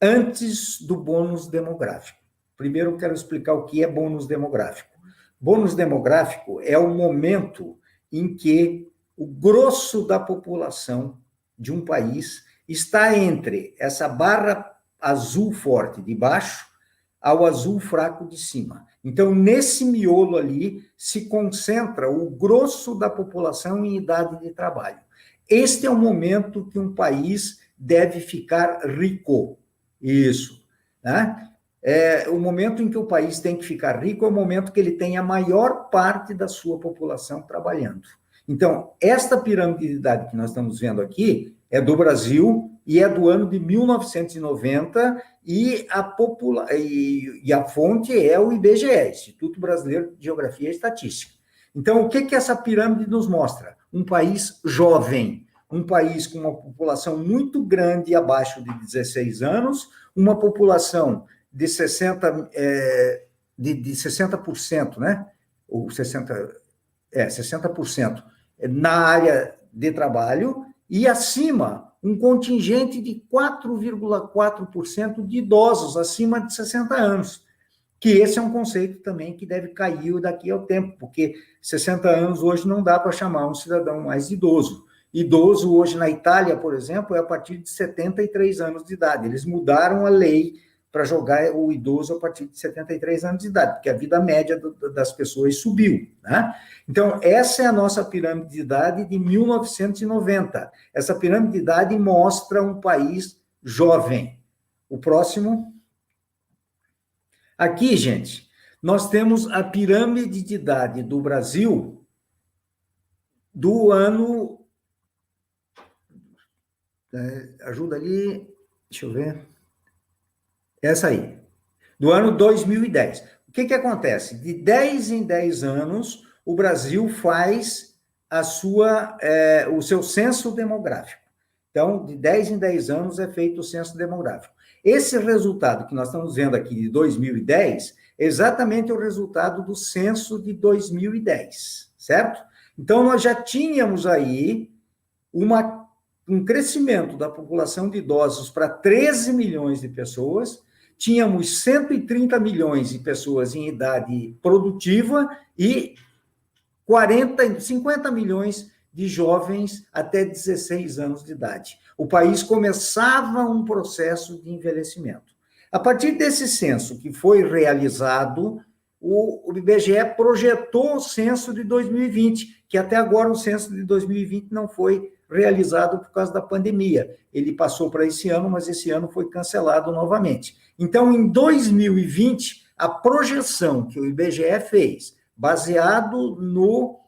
antes do bônus demográfico. Primeiro eu quero explicar o que é bônus demográfico. Bônus demográfico é o momento em que o grosso da população de um país está entre essa barra azul forte de baixo ao azul fraco de cima. Então, nesse miolo ali, se concentra o grosso da população em idade de trabalho. Este é o momento que um país deve ficar rico. Isso. Né? O momento em que o país tem que ficar rico é o momento que ele tem a maior parte da sua população trabalhando. Então, esta pirâmide de idade que nós estamos vendo aqui é do Brasil e é do ano de 1990 e a fonte é o IBGE, Instituto Brasileiro de Geografia e Estatística. Então, o que essa pirâmide nos mostra? Um país jovem, um país com uma população muito grande, abaixo de 16 anos, uma população de 60%, né? Ou 60% na área de trabalho, e acima, um contingente de 4,4% de idosos acima de 60 anos, que esse é um conceito também que deve cair daqui ao tempo, porque 60 anos hoje não dá para chamar um cidadão mais idoso. Idoso hoje na Itália, por exemplo, é a partir de 73 anos de idade. Eles mudaram a lei para jogar o idoso a partir de 73 anos de idade, porque a vida média das pessoas subiu, né? Então, essa é a nossa pirâmide de idade de 1990. Essa pirâmide de idade mostra um país jovem. O próximo. Aqui, gente, nós temos a pirâmide de idade do Brasil do ano... ajuda ali, deixa eu ver... Essa aí, do ano 2010. O que acontece? De 10 em 10 anos, o Brasil faz o seu censo demográfico. Então, de 10 em 10 anos é feito o censo demográfico. Esse resultado que nós estamos vendo aqui de 2010 é exatamente o resultado do censo de 2010, certo? Então, nós já tínhamos aí um crescimento da população de idosos para 13 milhões de pessoas, tínhamos 130 milhões de pessoas em idade produtiva e 50 milhões de jovens até 16 anos de idade. O país começava um processo de envelhecimento. A partir desse censo que foi realizado, o IBGE projetou o censo de 2020, que até agora o censo de 2020 não foi realizado por causa da pandemia. Ele passou para esse ano, mas esse ano foi cancelado novamente. Então, em 2020, a projeção que o IBGE fez, baseado no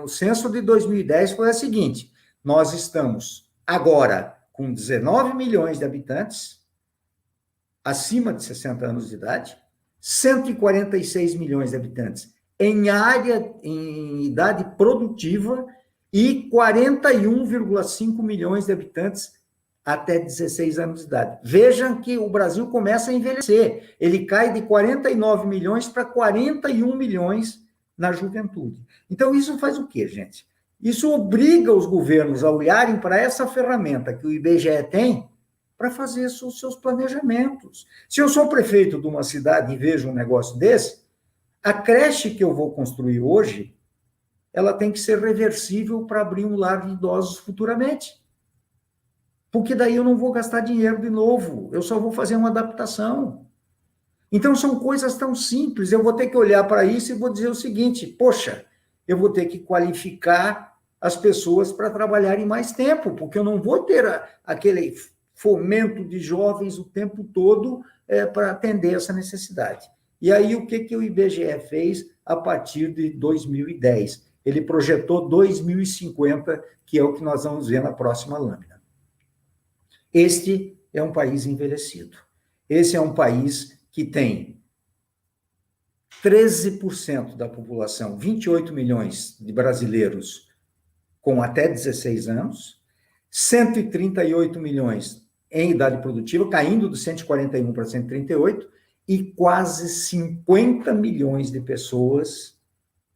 censo de 2010, foi a seguinte: nós estamos agora com 19 milhões de habitantes, acima de 60 anos de idade, 146 milhões de habitantes em idade produtiva e 41,5 milhões de habitantes até 16 anos de idade. Vejam que o Brasil começa a envelhecer. Ele cai de 49 milhões para 41 milhões na juventude. Então, isso faz o quê, gente? Isso obriga os governos a olharem para essa ferramenta que o IBGE tem para fazer os seus planejamentos. Se eu sou prefeito de uma cidade e vejo um negócio desse, a creche que eu vou construir hoje, ela tem que ser reversível para abrir um lar de idosos futuramente. Porque daí eu não vou gastar dinheiro de novo, eu só vou fazer uma adaptação. Então, são coisas tão simples, eu vou ter que olhar para isso e vou dizer o seguinte: poxa, eu vou ter que qualificar as pessoas para trabalharem mais tempo, porque eu não vou ter aquele fomento de jovens o tempo todo para atender essa necessidade. E aí, o que o IBGE fez a partir de 2010? ele projetou 2050, que é o que nós vamos ver na próxima lâmina. Este é um país envelhecido. Esse é um país que tem 13% da população, 28 milhões de brasileiros com até 16 anos, 138 milhões em idade produtiva, caindo de 141 para 138, e quase 50 milhões de pessoas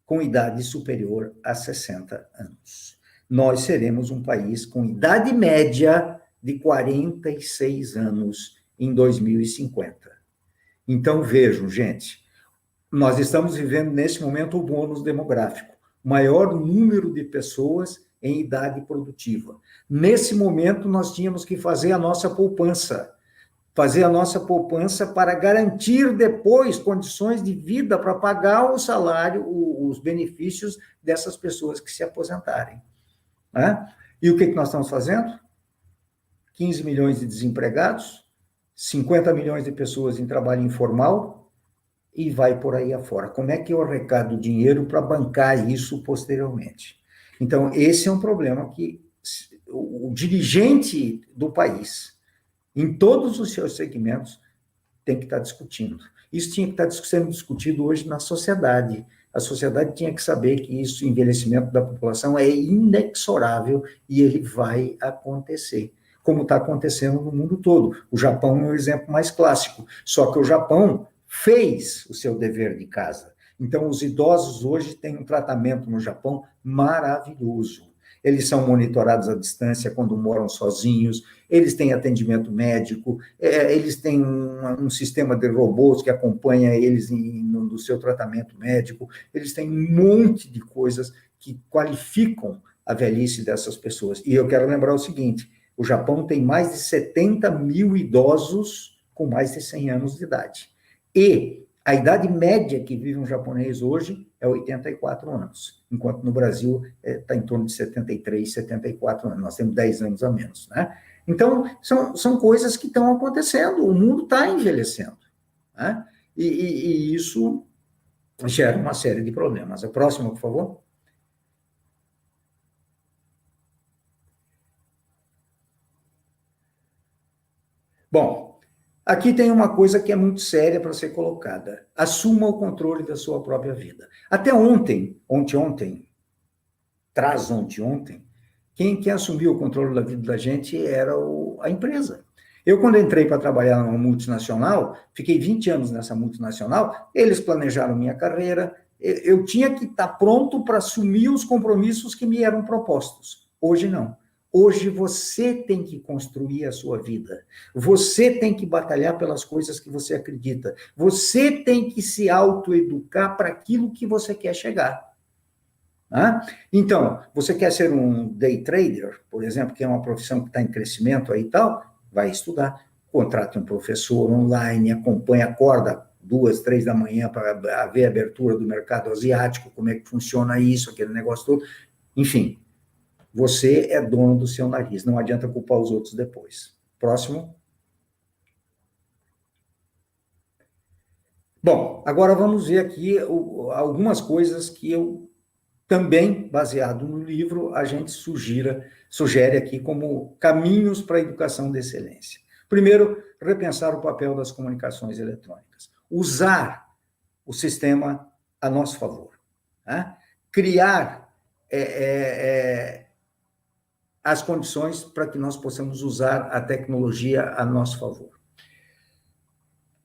com idade superior a 60 anos. Nós seremos um país com idade média de 46 anos em 2050. Então, vejam, gente, nós estamos vivendo, nesse momento, o bônus demográfico, maior número de pessoas em idade produtiva. Nesse momento, nós tínhamos que fazer a nossa poupança para garantir depois condições de vida para pagar o salário, os benefícios dessas pessoas que se aposentarem. Né? E o que nós estamos fazendo? 15 milhões de desempregados, 50 milhões de pessoas em trabalho informal, e vai por aí afora. Como é que eu arrecado dinheiro para bancar isso posteriormente? Então, esse é um problema que o dirigente do país, em todos os seus segmentos, tem que estar discutindo. Isso tinha que estar sendo discutido hoje na sociedade. A sociedade tinha que saber que isso, o envelhecimento da população é inexorável e ele vai acontecer, como está acontecendo no mundo todo. O Japão é um exemplo mais clássico, só que o Japão fez o seu dever de casa. Então, os idosos hoje têm um tratamento no Japão maravilhoso. Eles são monitorados à distância quando moram sozinhos, eles têm atendimento médico, eles têm um sistema de robôs que acompanha eles no seu tratamento médico, eles têm um monte de coisas que qualificam a velhice dessas pessoas. E eu quero lembrar o seguinte, o Japão tem mais de 70 mil idosos com mais de 100 anos de idade. E a idade média que vive um japonês hoje é 84 anos, enquanto no Brasil está em torno de 73, 74 anos. Nós temos 10 anos a menos, né? Então, são coisas que estão acontecendo, o mundo está envelhecendo, né? E isso gera uma série de problemas. A próxima, por favor. Bom, aqui tem uma coisa que é muito séria para ser colocada. Assuma o controle da sua própria vida. Até ontem, quem assumiu o controle da vida da gente era a empresa. Eu, quando entrei para trabalhar numa multinacional, fiquei 20 anos nessa multinacional, eles planejaram minha carreira, eu tinha que estar pronto para assumir os compromissos que me eram propostos. Hoje não. Hoje você tem que construir a sua vida. Você tem que batalhar pelas coisas que você acredita. Você tem que se autoeducar para aquilo que você quer chegar. Tá? Então, você quer ser um day trader, por exemplo, que é uma profissão que está em crescimento aí e tal, vai estudar. Contrate um professor online, acompanha, acorda 2, 3 da manhã para ver a abertura do mercado asiático, como é que funciona isso, aquele negócio todo. Enfim, você é dono do seu nariz, não adianta culpar os outros depois. Próximo. Bom, agora vamos ver aqui algumas coisas que eu também, baseado no livro, a gente sugere aqui como caminhos para a educação de excelência. Primeiro, repensar o papel das comunicações eletrônicas. Usar o sistema a nosso favor. Né? Criar as condições para que nós possamos usar a tecnologia a nosso favor.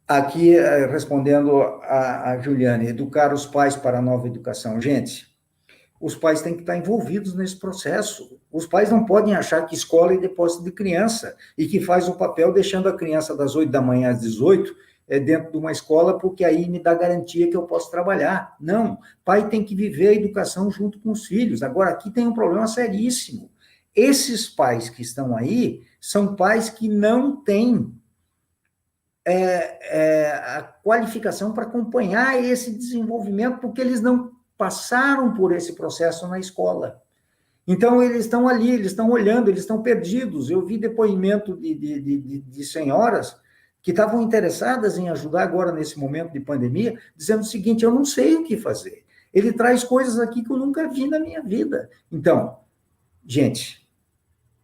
Aqui, respondendo a Juliane, educar os pais para a nova educação. Gente, os pais têm que estar envolvidos nesse processo. Os pais não podem achar que escola é depósito de criança e que faz o papel deixando a criança das 8 da manhã às 18 dentro de uma escola, porque aí me dá garantia que eu posso trabalhar. Não, pai tem que viver a educação junto com os filhos. Agora, aqui tem um problema seríssimo. Esses pais que estão aí são pais que não têm a qualificação para acompanhar esse desenvolvimento, porque eles não passaram por esse processo na escola. Então, eles estão ali, eles estão olhando, eles estão perdidos. Eu vi depoimento de senhoras que estavam interessadas em ajudar agora nesse momento de pandemia, dizendo o seguinte, eu não sei o que fazer. Ele traz coisas aqui que eu nunca vi na minha vida. Então, gente,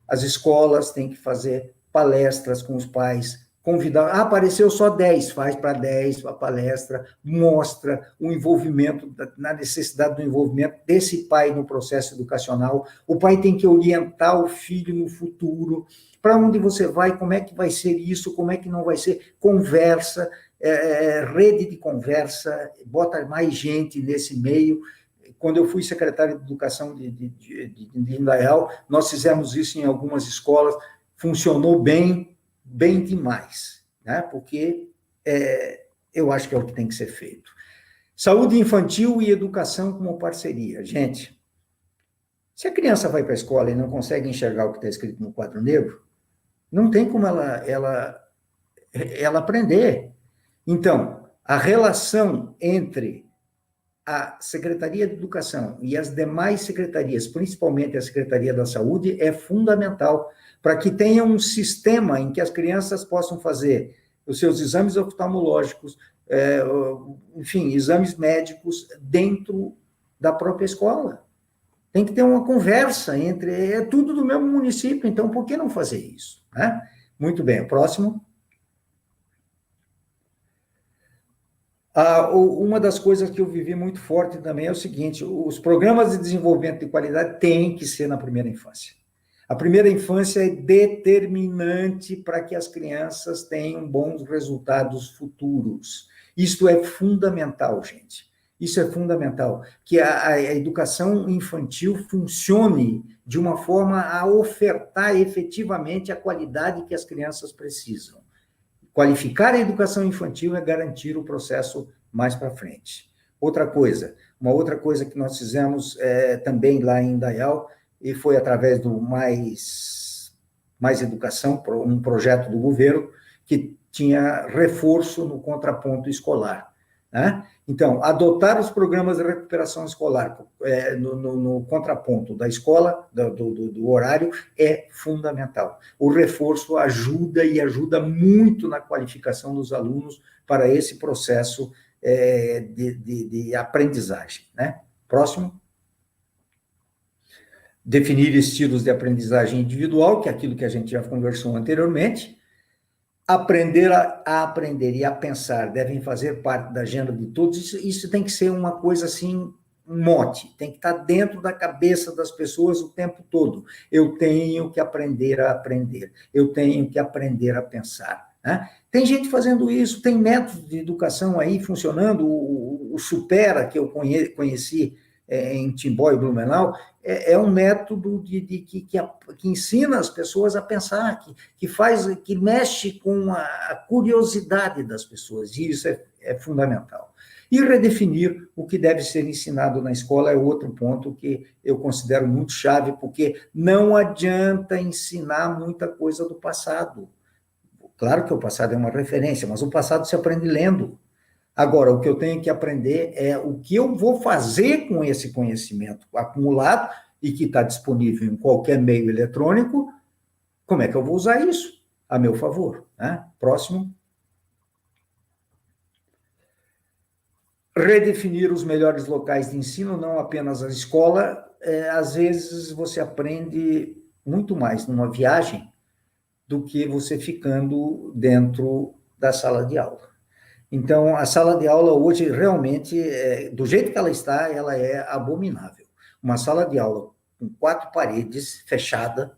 as escolas têm que fazer palestras com os pais, convidar. Apareceu só 10, faz para 10 a palestra, mostra o envolvimento, na necessidade do envolvimento desse pai no processo educacional. O pai tem que orientar o filho no futuro, para onde você vai, como é que vai ser isso, como é que não vai ser, conversa, rede de conversa, bota mais gente nesse meio. Quando eu fui secretário de Educação de Indaial, nós fizemos isso em algumas escolas, funcionou bem demais, né? Porque eu acho que é o que tem que ser feito. Saúde infantil e educação como parceria. Gente, se a criança vai para a escola e não consegue enxergar o que está escrito no quadro negro, não tem como ela aprender. Então, a relação entre a Secretaria de Educação e as demais secretarias, principalmente a Secretaria da Saúde, é fundamental para que tenha um sistema em que as crianças possam fazer os seus exames oftalmológicos, enfim, exames médicos dentro da própria escola. Tem que ter uma conversa entre... É tudo do mesmo município, então por que não fazer isso? Né? Muito bem, próximo. Uma das coisas que eu vivi muito forte também é o seguinte: os programas de desenvolvimento de qualidade têm que ser na primeira infância. A primeira infância é determinante para que as crianças tenham bons resultados futuros. Isto é fundamental, gente. Isso é fundamental, que a educação infantil funcione de uma forma a ofertar efetivamente a qualidade que as crianças precisam. Qualificar a educação infantil é garantir o processo mais para frente. Uma outra coisa que nós fizemos também lá em Indaial, e foi através do Mais Educação, um projeto do governo, que tinha reforço no contraponto escolar. Né? Então, adotar os programas de recuperação escolar no contraponto da escola, do horário, é fundamental. O reforço ajuda e ajuda muito na qualificação dos alunos para esse processo de aprendizagem. Né? Próximo. Definir estilos de aprendizagem individual, que é aquilo que a gente já conversou anteriormente. Aprender a aprender e a pensar devem fazer parte da agenda de todos. Isso tem que ser uma coisa assim, um mote, tem que estar dentro da cabeça das pessoas o tempo todo. Eu tenho que aprender a aprender, eu tenho que aprender a pensar. Né? Tem gente fazendo isso, tem métodos de educação aí funcionando, o Supera, que eu conheci em Timbó e Blumenau, é um método que ensina as pessoas a pensar, que mexe com a curiosidade das pessoas, e isso é fundamental. E redefinir o que deve ser ensinado na escola é outro ponto que eu considero muito chave, porque não adianta ensinar muita coisa do passado. Claro que o passado é uma referência, mas o passado se aprende lendo. Agora, o que eu tenho que aprender é o que eu vou fazer com esse conhecimento acumulado e que está disponível em qualquer meio eletrônico, como é que eu vou usar isso a meu favor. Né? Próximo. Redefinir os melhores locais de ensino, não apenas a escola. Às vezes você aprende muito mais numa viagem do que você ficando dentro da sala de aula. Então, a sala de aula hoje, realmente, do jeito que ela está, ela é abominável. Uma sala de aula com 4 paredes, fechada,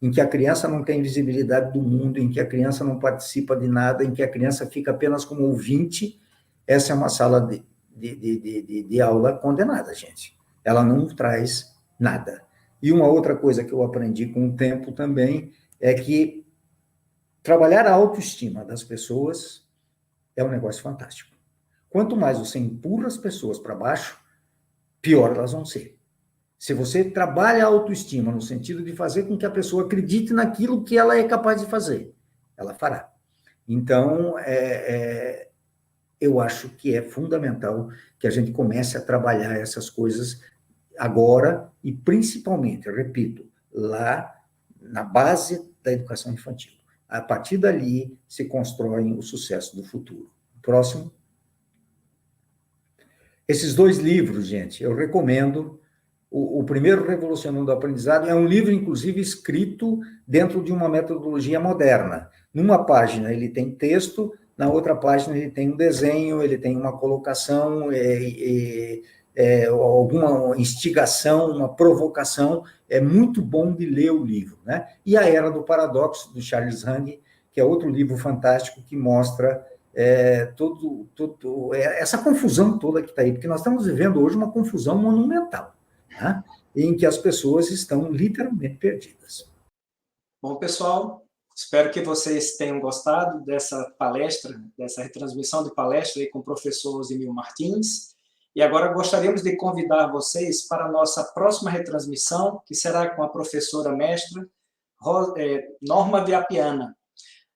em que a criança não tem visibilidade do mundo, em que a criança não participa de nada, em que a criança fica apenas como ouvinte, essa é uma sala de aula condenada, gente. Ela não traz nada. E uma outra coisa que eu aprendi com o tempo também é que trabalhar a autoestima das pessoas é um negócio fantástico. Quanto mais você empurra as pessoas para baixo, pior elas vão ser. Se você trabalha a autoestima no sentido de fazer com que a pessoa acredite naquilo que ela é capaz de fazer, ela fará. Então, eu acho que é fundamental que a gente comece a trabalhar essas coisas agora e principalmente, eu repito, lá na base da educação infantil. A partir dali se constrói o sucesso do futuro. Próximo. Esses 2 livros, gente, eu recomendo. O primeiro, Revolucionando o Aprendizado, é um livro, inclusive, escrito dentro de uma metodologia moderna. Numa página ele tem texto, na outra página ele tem um desenho, ele tem uma colocação, alguma instigação, uma provocação. É muito bom de ler o livro, né? E A Era do Paradoxo, do Charles Hang, que é outro livro fantástico que mostra essa confusão toda que está aí, porque nós estamos vivendo hoje uma confusão monumental, né? Em que as pessoas estão literalmente perdidas. Bom, pessoal, espero que vocês tenham gostado dessa palestra, dessa retransmissão de palestra aí com o professor Osimil Martins. E agora gostaríamos de convidar vocês para a nossa próxima retransmissão, que será com a professora mestra Norma Viapiana.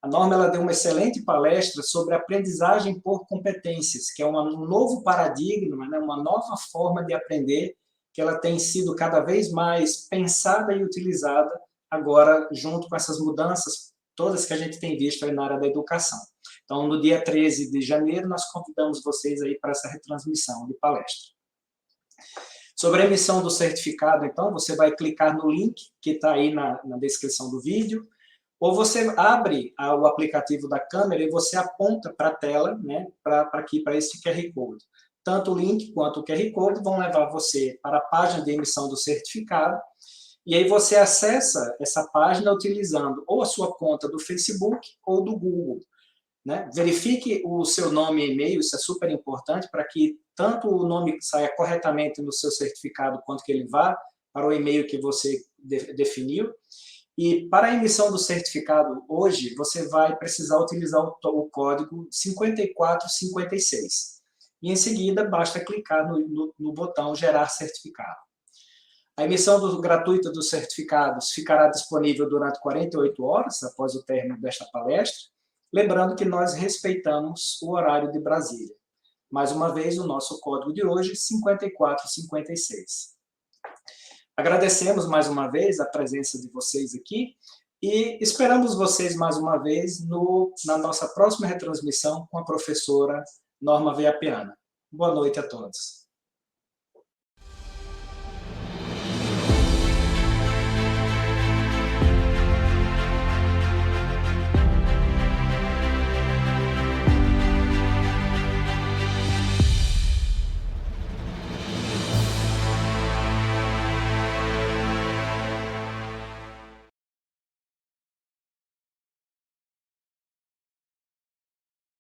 A Norma ela deu uma excelente palestra sobre aprendizagem por competências, que é um novo paradigma, né, uma nova forma de aprender, que ela tem sido cada vez mais pensada e utilizada agora, junto com essas mudanças todas que a gente tem visto aí na área da educação. Então, no dia 13 de janeiro, nós convidamos vocês aí para essa retransmissão de palestra. Sobre a emissão do certificado, então, você vai clicar no link que está aí na descrição do vídeo, ou você abre o aplicativo da câmera e você aponta para a tela, né, para esse QR Code. Tanto o link quanto o QR Code vão levar você para a página de emissão do certificado, e aí você acessa essa página utilizando ou a sua conta do Facebook ou do Google, né? Verifique o seu nome e e-mail, isso é super importante para que tanto o nome saia corretamente no seu certificado quanto que ele vá para o e-mail que você definiu. E para a emissão do certificado hoje, você vai precisar utilizar o código 5456. E em seguida, basta clicar no botão Gerar Certificado. A emissão gratuita dos certificados ficará disponível durante 48 horas após o término desta palestra, lembrando que nós respeitamos o horário de Brasília. Mais uma vez, o nosso código de hoje, 5456. Agradecemos mais uma vez a presença de vocês aqui e esperamos vocês mais uma vez na nossa próxima retransmissão com a professora Norma Viapiana. Boa noite a todos.